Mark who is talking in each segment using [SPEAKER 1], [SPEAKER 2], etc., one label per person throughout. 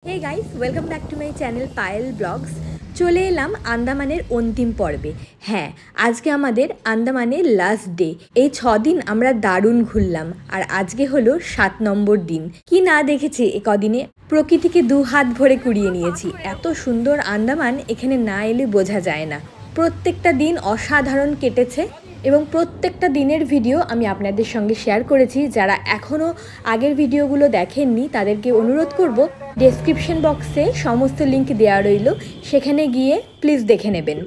[SPEAKER 1] Hey guys welcome back to my channel Payal vlogs. चले एलाम आंदामानेर अंतिम पर्वे। हाँ, आज के आमादेर आंदामानेर लास्ट डे। এই 6 दिन আমরা দারুণ ঘুরলাম আর আজকে হলো 7 নম্বর দিন। কি না দেখেছি এই কদিনে, প্রকৃতিকে দু হাত ভরে কুড়িয়ে নিয়েছি। এত সুন্দর আন্দামান এখানে না এলে বোঝা যায় না। প্রত্যেকটা দিন অসাধারণ কেটেছে এবং প্রত্যেকটা দিনের ভিডিও আমি আপনাদের সঙ্গে শেয়ার করেছি। যারা এখনও আগের ভিডিওগুলো দেখেননি তাদেরকে অনুরোধ করব, ডেসক্রিপশন বক্সে সমস্ত লিঙ্ক দেওয়া রইল, সেখানে গিয়ে প্লিজ দেখে নেবেন।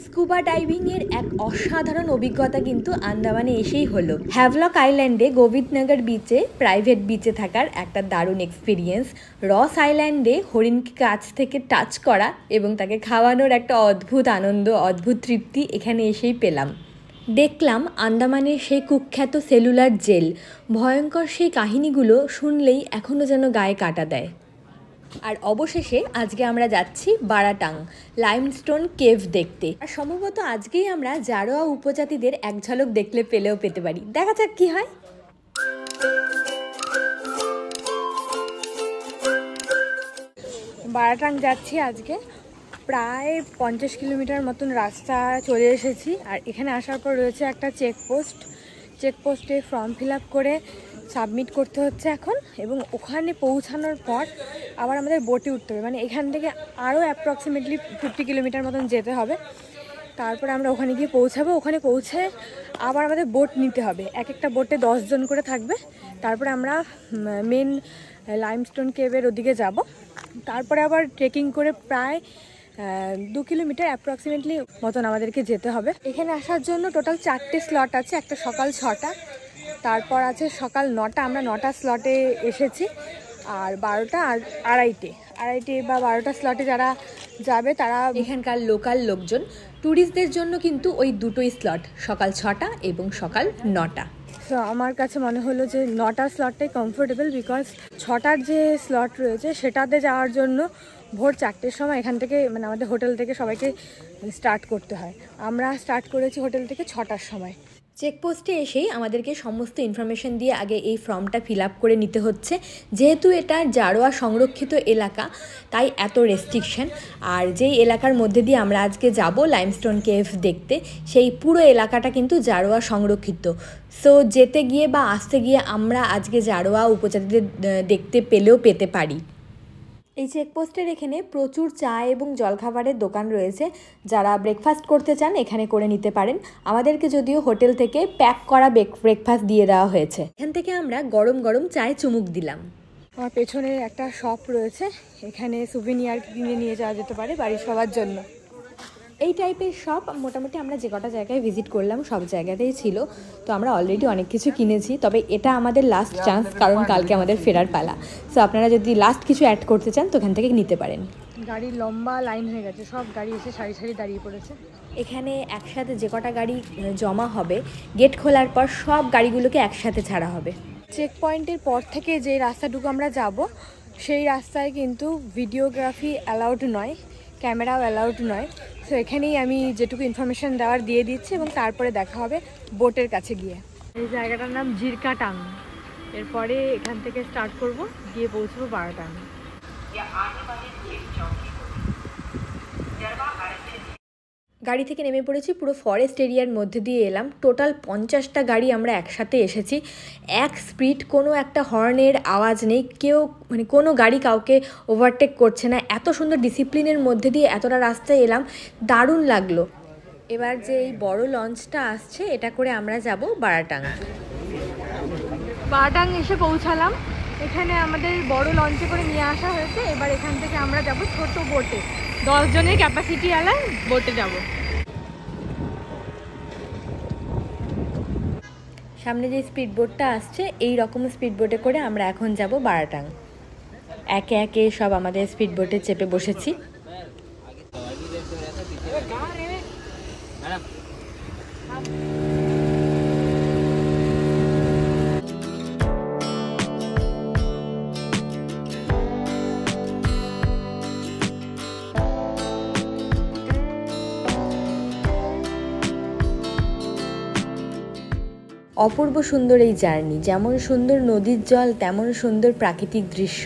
[SPEAKER 1] স্কুবা ডাইভিংয়ের এক অসাধারণ অভিজ্ঞতা কিন্তু আন্দামানে এসেই হলো। হ্যাভলক আইল্যান্ডে গোবিন্দনগর বিচে প্রাইভেট বিচে থাকার একটা দারুণ এক্সপিরিয়েন্স, রস আইল্যান্ডে হরিণকে কাছ থেকে টাচ করা এবং তাকে খাওয়ানোর একটা অদ্ভুত আনন্দ, অদ্ভুত তৃপ্তি এখানে এসেই পেলাম। দেখলাম আন্দামানের সেই কুখ্যাত সেলুলার জেল। ভয়ঙ্কর সেই কাহিনীগুলো শুনলেই এখনও যেন গায়ে কাটা দেয়। আর অবশেষে আজকে আমরা যাচ্ছি বারাটাং লাইমস্টোন কেভ দেখতে। আর সম্ভবত আজকেই আমরা জারোয়া উপজাতিদের এক ঝলক দেখলে পেলেও পেতে পারি। দেখা যাক কি হয়। বারাটাং যাচ্ছি আজকে, প্রায় 50 কিলোমিটার মতন রাস্তা চলে এসেছি। আর এখানে আসার পর রয়েছে একটা চেকপোস্টে ফর্ম ফিল আপ করে সাবমিট করতে হচ্ছে এখন, এবং ওখানে পৌঁছানোর পর আবার আমাদের বোটে উঠতে হবে। মানে এখান থেকে আরও অ্যাপ্রক্সিমেটলি 50 কিলোমিটার মতন যেতে হবে। তারপরে আমরা ওখানে গিয়ে পৌঁছাবো। ওখানে পৌঁছে আবার আমাদের বোট নিতে হবে, এক একটা বোটে 10 জন করে থাকবে। তারপরে আমরা মেন লাইমস্টোন কেভের ওদিকে যাব। তারপরে আবার ট্রেকিং করে প্রায় 2 কিলোমিটার অ্যাপ্রক্সিমেটলি মতন আমাদেরকে যেতে হবে। এখানে আসার জন্য টোটাল 4টে স্লট আছে, একটা সকাল 6টা, তারপর আছে সকাল 9টা, আমরা 9টা স্লটে এসেছি, আর 12টা আর আড়াইটে বা 12টা স্লটে যারা যাবে তারা এখানকার লোকাল লোকজন। ট্যুরিস্টদের জন্য কিন্তু ওই দুটোই স্লট, সকাল 6টা এবং সকাল 9টা। সো আমার কাছে মনে হলো যে 9টার স্লটটাই কমফোর্টেবল, বিকজ 6টার যে স্লট রয়েছে সেটাতে যাওয়ার জন্য ভোর 4টের সময় এখান থেকে, মানে আমাদের হোটেল থেকে সবাইকে স্টার্ট করতে হয়। আমরা স্টার্ট করেছি হোটেল থেকে 6টার সময়। চেকপোস্টে এসেই আমাদেরকে সমস্ত ইনফরমেশন দিয়ে আগে এই ফর্মটা ফিল আপ করে নিতে হচ্ছে। যেহেতু এটা জারোয়া সংরক্ষিত এলাকা তাই এত রেস্ট্রিকশন। আর যেই এলাকার মধ্যে দিয়ে আমরা আজকে যাব লাইমস্টোন কেভ দেখতে, সেই পুরো এলাকাটা কিন্তু জারোয়া সংরক্ষিত। সো যেতে গিয়ে বা আসতে গিয়ে আমরা আজকে জারোয়া উপজাতিদের দেখতে পেলেও পেতে পারি। এই চেকপোস্টের এখানে প্রচুর চা এবং জলখাবারের দোকান রয়েছে। যারা ব্রেকফাস্ট করতে চান এখানে করে নিতে পারেন। আমাদেরকে যদিও হোটেল থেকে প্যাক করা ব্রেকফাস্ট দিয়ে দেওয়া হয়েছে। এখান থেকে আমরা গরম গরম চায়ে চুমুক দিলাম। আমার পেছনে একটা শপ রয়েছে, এখানে সুভিনিয়ার কিনে নিয়ে যাওয়া যেতে পারে বাড়ির সবার জন্য। এই টাইপের শপ মোটামুটি আমরা যে কটা জায়গায় ভিজিট করলাম সব জায়গাতেই ছিল। তো আমরা অলরেডি অনেক কিছু কিনেছি, তবে এটা আমাদের লাস্ট চান্স, কারণ কালকে আমাদের ফেরার পালা। সো আপনারা যদি লাস্ট কিছু অ্যাড করতে চান তো এখান থেকে নিতে পারেন। গাড়ির লম্বা লাইন হয়ে গেছে, সব গাড়ি এসে সারি সারি দাঁড়িয়ে পড়েছে। এখানে একসাথে যে কটা গাড়ি জমা হবে, গেট খোলার পর সব গাড়িগুলোকে একসাথে ছাড়া হবে। চেক পয়েন্টের পর থেকে যে রাস্তাটুকু আমরা যাব সেই রাস্তায় কিন্তু ভিডিওগ্রাফি অ্যালাউড নয়, ক্যামেরাও অ্যালাউড নয়। তো এখানেই আমি যেটুকু ইনফরমেশান দেওয়ার দিয়ে দিচ্ছি এবং তারপরে দেখা হবে বোটের কাছে গিয়ে। এই জায়গাটার নাম জিরকাটাং। এরপরে এখান থেকে স্টার্ট করব, গিয়ে পৌঁছবো বারাটাং। গাড়ি থেকে নেমে পড়েছি, পুরো ফরেস্ট এরিয়ার মধ্যে দিয়ে এলাম। টোটাল 50টা গাড়ি আমরা একসাথে এসেছি, এক স্পিড, কোনো একটা হর্নের আওয়াজ নেই, কেউ মানে কোনো গাড়ি কাউকে ওভারটেক করছে না। এত সুন্দর ডিসিপ্লিনের মধ্যে দিয়ে এতটা রাস্তায় এলাম, দারুণ লাগলো। এবার যে এই বড় লঞ্চটা আসছে এটা করে আমরা যাব বারাটাং। বারাটাং এসে পৌঁছালাম। এখানে আমাদের বড় লঞ্চে করে নিয়ে আসা হয়েছে। এবার এখান থেকে আমরা যাব ছোট বোটে, 10 জনের ক্যাপাসিটি আলা বোটে যাব। সামনে যে স্পিড বোটটা আসছে এই রকম স্পিড বোটে করে আমরা এখন যাব বারাটাং। একে একে সব আমাদের স্পিড বোটে চেপে বসেছি। অপূর্ব সুন্দর এই জার্নি, যেমন সুন্দর নদীর জল তেমন সুন্দর প্রাকৃতিক দৃশ্য,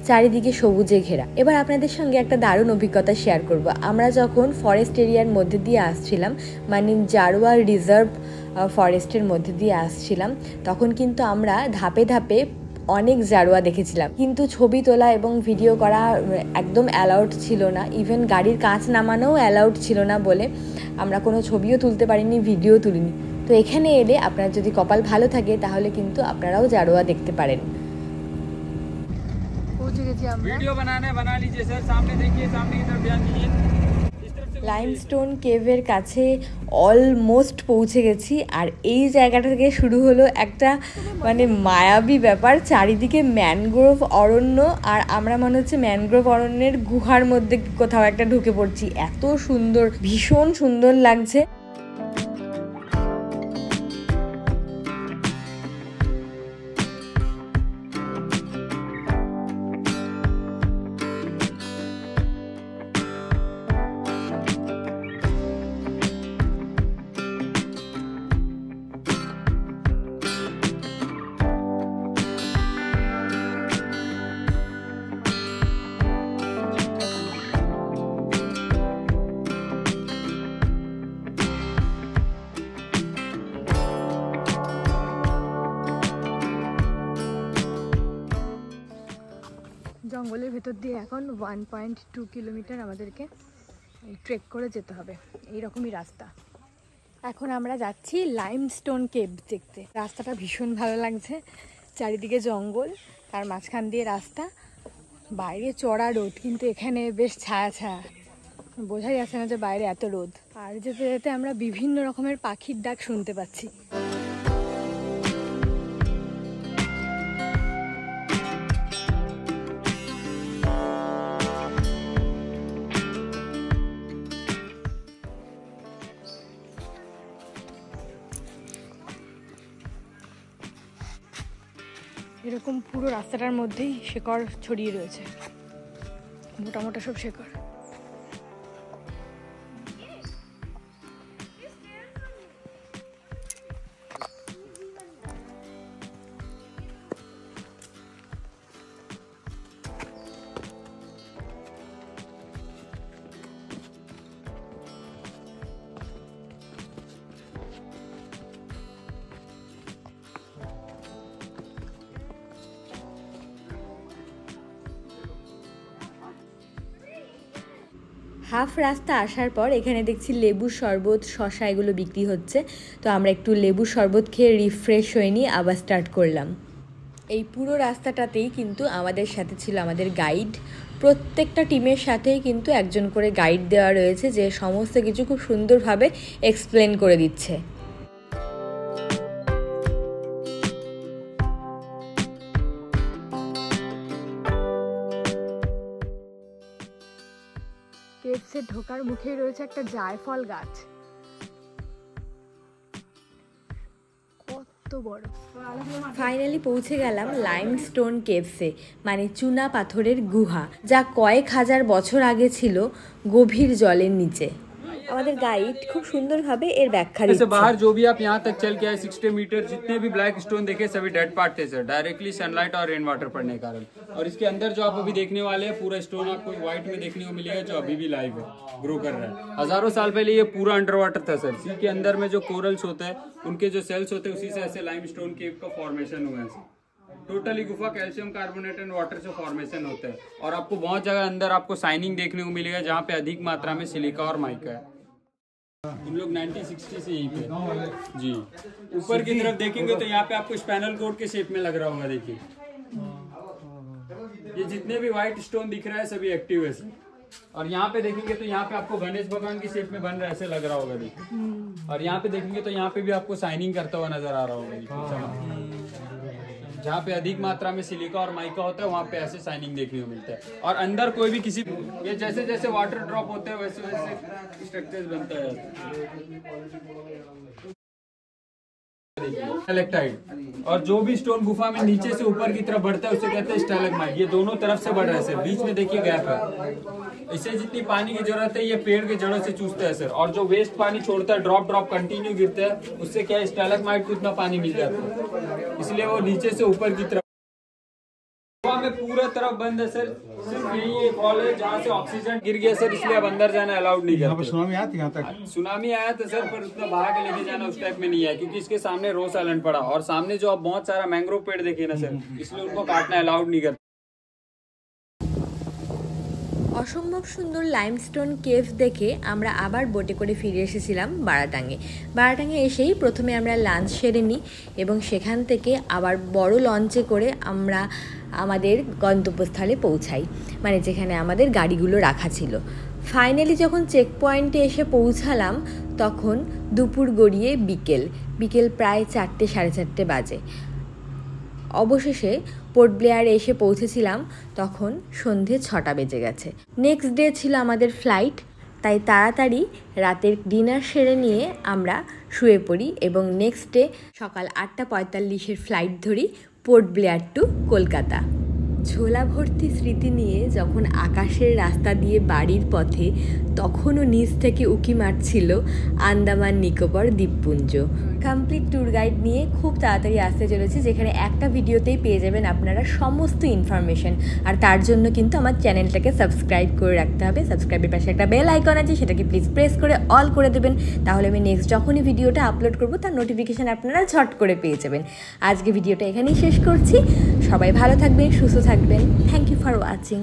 [SPEAKER 1] চারিদিকে সবুজে ঘেরা। এবার আপনাদের সঙ্গে একটা দারুণ অভিজ্ঞতা শেয়ার করব। আমরা যখন ফরেস্ট এরিয়ার মধ্যে দিয়ে আসছিলাম, মানে জারোয়া রিজার্ভ ফরেস্টের মধ্যে দিয়ে আসছিলাম, তখন কিন্তু আমরা ধাপে ধাপে অনেক জারোয়া দেখেছিলাম, কিন্তু ছবি তোলা এবং ভিডিও করা একদম অ্যালাউড ছিল না। ইভেন গাড়ির কাঁচ নামানোও অ্যালাউড ছিল না বলে আমরা কোনো ছবিও তুলতে পারিনি, ভিডিও তুলিনি। তো এখানে এলে আপনার যদি কপাল ভালো থাকে তাহলে কিন্তু আপনারাও জারোয়া দেখতে পারেন। পৌঁছে গেছি আমরা। ভিডিও বানা লিজিয়ে স্যার, সামনে দেখিয়ে, সামনে की तरफ ध्यान दीजिए। লাইমস্টোন কেভের কাছে অলমোস্ট পৌঁছে গেছি। আর এই জায়গাটা থেকে শুরু হলো একটা মানে মায়াবী ব্যাপার। চারিদিকে ম্যানগ্রোভ অরণ্য, আর আমরা মনে হচ্ছে ম্যানগ্রোভ অরণ্যের গুহার মধ্যে কোথাও একটা ঢুকে পড়ছি। এত সুন্দর, ভীষণ সুন্দর লাগছে। জঙ্গলের ভেতর দিয়ে এখন 1.2 কিলোমিটার আমাদেরকে ট্রেক করে যেতে হবে, এইরকমই রাস্তা। এখন আমরা যাচ্ছি লাইমস্টোন কেভ দেখতে। রাস্তাটা ভীষণ ভালো লাগছে, চারিদিকে জঙ্গল, তার মাঝখান দিয়ে রাস্তা, বাইরে চড়া রোদ, কিন্তু এখানে বেশ ছায়া ছায়া, বোঝাই যাচ্ছে না যে বাইরে এত রোদ। আর যেতে যেতে আমরা বিভিন্ন রকমের পাখির ডাক শুনতে পাচ্ছি। এরকম পুরো রাস্তাটার মধ্যেই শেকড় ছড়িয়ে রয়েছে, মোটা মোটা সব শেকড়। হাফ রাস্তা আসার পর এখানে দেখছি লেবুর শরবত, শসা এগুলো বিক্রি হচ্ছে। তো আমরা একটু লেবুর শরবত খেয়ে রিফ্রেশ হয়ে নিয়ে আবার স্টার্ট করলাম। এই পুরো রাস্তাটাতেই কিন্তু আমাদের সাথে ছিল আমাদের গাইড। প্রত্যেকটা টিমের সাথেই কিন্তু একজন করে গাইড দেওয়া রয়েছে, যে সমস্ত কিছু খুব সুন্দরভাবে এক্সপ্লেন করে দিচ্ছে। কেভসে ঢোকার মুখেই রয়েছে একটা জায়ফল গাছ, কত বড়। ফাইনালি পৌঁছে গেলাম লাইমস্টোন কেভসে, মানে চুনা পাথরের গুহা, যা কয়েক হাজার বছর আগে ছিল গভীর জলের নিচে। আমাদের গাইড খুব সুন্দরভাবে এর ব্যাখ্যা দিচ্ছে।
[SPEAKER 2] बाहर जो भी आप यहाँ तक चल के आए 60 मीटर, जितने भी ब्लैक स्टोन देखे सभी डेड पार्ट थे सर, डायरेक्टली सनलाइट और रेन वाटर पड़ने के कारण। और इसके अंदर जो आप अभी देखने वाले हैं पूरा स्टोन आपको व्हाइट में देखने को मिलेगा, जो अभी भी लाइव है, ग्रो कर रहा है। हजारों साल पहले ये पूरा अंडर वाटर था सर। सी के अंदर में जो कोरल्स होते हैं, उनके जो सेल्स होते हैं, उसी से ऐसे लाइमस्टोन केव का फॉर्मेशन हुआ है। टोटली गुफा कैल्शियम कार्बोनेट एंड वाटर से फॉर्मेशन होता है। और आपको बहुत जगह अंदर आपको साइनिंग देखने को मिलेगा, जहाँ पे अधिक मात्रा में सिलिका और माइका है। हम लोग 1960 से यहीं पे जी। ऊपर की तरफ देखेंगे तो यहाँ पे आपको स्पैनल कोड के शेप में लग रहा होगा, देखिए ये जितने भी व्हाइट स्टोन दिख रहा है सभी एक्टिव है सर। और यहाँ पे देखेंगे तो यहाँ पे आपको गणेश भगवान की शेप में बन रहा है, ऐसे लग रहा होगा देखिए। और यहाँ पे देखेंगे तो यहाँ पे भी आपको साइनिंग करता हुआ नजर आ रहा होगा, जहाँ पे अधिक मात्रा में सिलिका और माइका होता है वहाँ पे ऐसे साइनिंग देखने को मिलता है। और अंदर कोई भी किसी, ये जैसे जैसे वाटर ड्रॉप होते हैं वैसे वैसे स्ट्रक्चर्स बनता है। स्टैलेक्टाइट। और जो भी स्टोन गुफा में नीचे से ऊपर की तरफ बढ़ता है उसे कहते हैं स्टैलेग्माइट। ये दोनों तरफ से बढ़ रहा है सर, बीच में देखिए गैप है। इसे जितनी पानी की जरूरत है ये पेड़ के जड़ों से चूसता है सर। और जो वेस्ट पानी छोड़ता है, ड्रॉप ड्रॉप कंटिन्यू गिरता है, उससे क्या है स्टैलेग्माइट को इतना पानी मिल जाता है, इसलिए वो नीचे से ऊपर की तरफ में पूरा तरफ बंद है सर। सिर्फ यही एक हॉल है जहाँ से ऑक्सीजन गिर गया सर, इसलिए अब अंदर जाना अलाउड नहीं करते।
[SPEAKER 3] सुनामी आती यहाँ तक?
[SPEAKER 2] सुनामी आया था सर, पर उतना बहा के लेके जाना उस टाइप में नहीं है, क्योंकि इसके सामने रोज आइलैंड पड़ा और सामने जो आप बहुत सारा मैंग्रोव पेड़ देखे ना सर, इसलिए उनको काटना अलाउड नहीं करते।
[SPEAKER 1] অসম্ভব সুন্দর লাইমস্টোন কেভ দেখে আমরা আবার বোটে করে ফিরে এসেছিলাম বারাটাঙে। বারাটাঙে এসেই প্রথমে আমরা লাঞ্চ সেরে নিই এবং সেখান থেকে আবার বড় লঞ্চে করে আমরা আমাদের গন্তব্যস্থলে পৌঁছাই, মানে যেখানে আমাদের গাড়িগুলো রাখা ছিল। ফাইনালি যখন চেক পয়েন্টে এসে পৌঁছালাম তখন দুপুর গড়িয়ে বিকেল প্রায় 4টে সাড়ে 4টে বাজে। অবশেষে পোর্ট ব্লেয়ারে এসে পৌঁছেছিলাম তখন সন্ধে 6টা বেজে গেছে। নেক্সট ডে ছিল আমাদের ফ্লাইট, তাই তাড়াতাড়ি রাতের ডিনার সেরে নিয়ে আমরা শুয়ে পড়ি এবং নেক্সট ডে সকাল 8:45-এর ফ্লাইট ধরি পোর্ট ব্লেয়ার টু কলকাতা। ঝোলা ভর্তি স্মৃতি নিয়ে যখন আকাশের রাস্তা দিয়ে বাড়ির পথে, তখনও নিচ থেকে উকি মারছিল আন্দামান নিকোবর দ্বীপপুঞ্জ। কমপ্লিট ট্যুর গাইড নিয়ে খুব তাড়াতাড়ি আসতে চলেছি, যেখানে একটা ভিডিওতেই পেয়ে যাবেন আপনারা সমস্ত ইনফরমেশন। আর তার জন্য কিন্তু আমার চ্যানেলটাকে সাবস্ক্রাইব করে রাখতে হবে। সাবস্ক্রাইবের পাশে একটা বেল আইকন আছে, সেটাকে প্লিজ প্রেস করে অল করে দেবেন, তাহলে আমি নেক্সট যখনই ভিডিওটা আপলোড করব তার নোটিফিকেশান আপনারা ঝট করে পেয়ে যাবেন। আজকে ভিডিওটা এখানেই শেষ করছি। সবাই ভালো থাকবেন, সুস্থ থাকবেন। Thank you for watching.